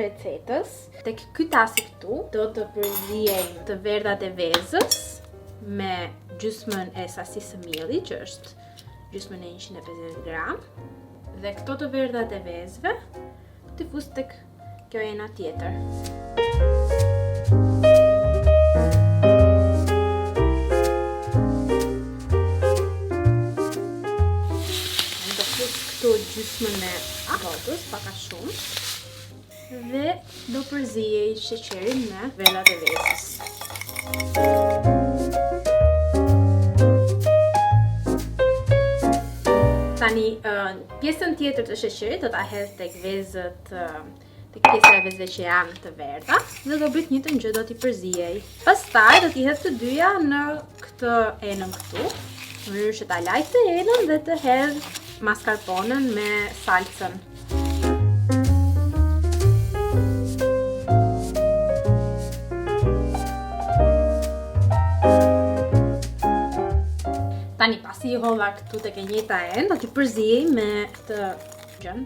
të recetës. Tek ky tasi këtu do të përziejmë të verdhat e vezës me gjysmën e sasisë së miellit, që është gjysmën e 150 gram. Dhe këto të verdhat e vezëve t'i fus tek kjo ena tjetër. Do fus këtu gjysmën e akotës, paka shumë. Dhe do përziej sheqerin me verdhat e vezës. Tani, pjesën tjetër të sheqerit do ta hedh tek vezët, tek pjesa e vezëve që janë të verdha dhe do bëj njëjtën gjë, do t'i përziej. Pastaj do t'i hedh të dyja në këtë enën këtu, në mënyrë që ta laj të enën dhe të hedh mascarponen me salcën. Tani pasi I hodha këtu tek e njëjta enë, do t'i përziej me këtë gjën.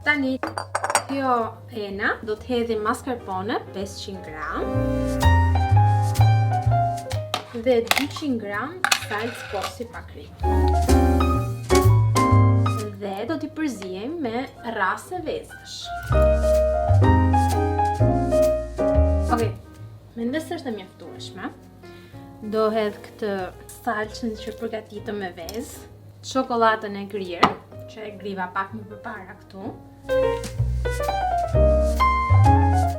Tani kjo ena do të hedhim mascarpone 500 gram dhe 200 gram salcë posi pa kripë. Dhe do t'i përziejmë me rrasë vezësh. Okej, mendoj se është e mjaftueshme. Do hedh këtë salcën që përgatitëm me vezë, çokoladën e grirë, që e griva pak më përpara këtu.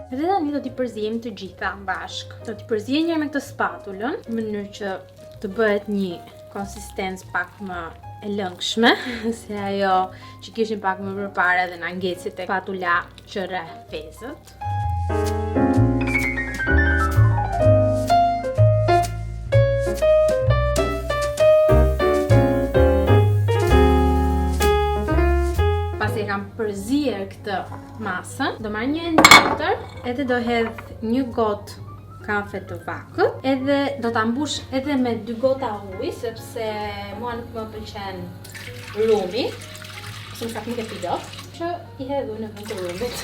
Dhe tani do t'i përziejmë të gjitha bashk. Do t'i përziej njërë me këtë spatulën, në mënyrë që të bëhet një konsistencë pak më e lëngshme, se ajo që kishim pak më përpara dhe na ngeci tek spatula që rreh vezët. Kam përzier këtë masën, do marr një enë tjetër, edhe do hedh një gotë kafe të vakut, edhe do ta mbush edhe me 2 gota ujë, sepse mua nuk më pëlqen rumi, ose më saktë nuk e pilot, që I hedh ujë në vend të rumit.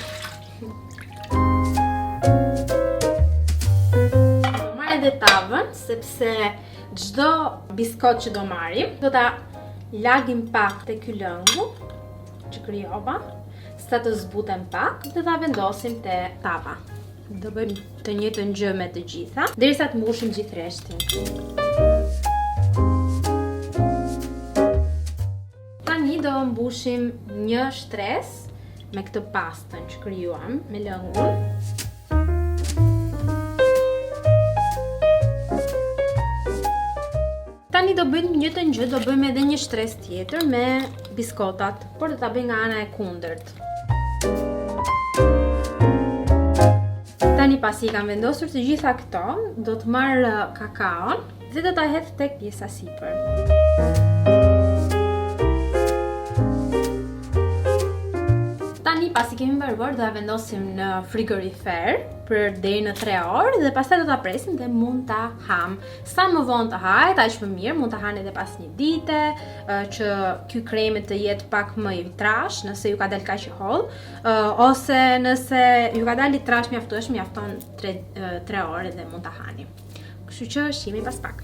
Do marr edhe tavën, sepse çdo biskot që do marrim, do ta lagim pak te ky lëngu që krijova, sa të zbuten pak dhe ta vendosim te tava. Do bëjmë të njëjtën gjë me të gjitha, derisa të mbushim gjithë rreshtin. Tani do mbushim një shtres me këtë pastën që krijuam me lëngun. Tani do bëjmë njëjtën gjë, do bëjmë edhe një shtres tjetër me biskotat, por do ta bëj nga ana e kundërt. Tani pasi I kam vendosur të gjitha këto, do të marr kakaon dhe do ta hedh tek pjesa sipër. Tani pasi kemi mbaruar, do ta vendosim në frigorifer për deri në 3 orë dhe pastaj do ta presim dhe mund ta ham. Sa më vonë të hahet, aq më mirë, mund ta hani edhe pas një dite, që ky kremi të jetë pak më I trash, nëse ju ka dalë kaq I holl, ose nëse ju ka dalë I trash mjaftueshëm, mjafton 3 orë dhe mund ta hani. Kështu që shihemi pas pak.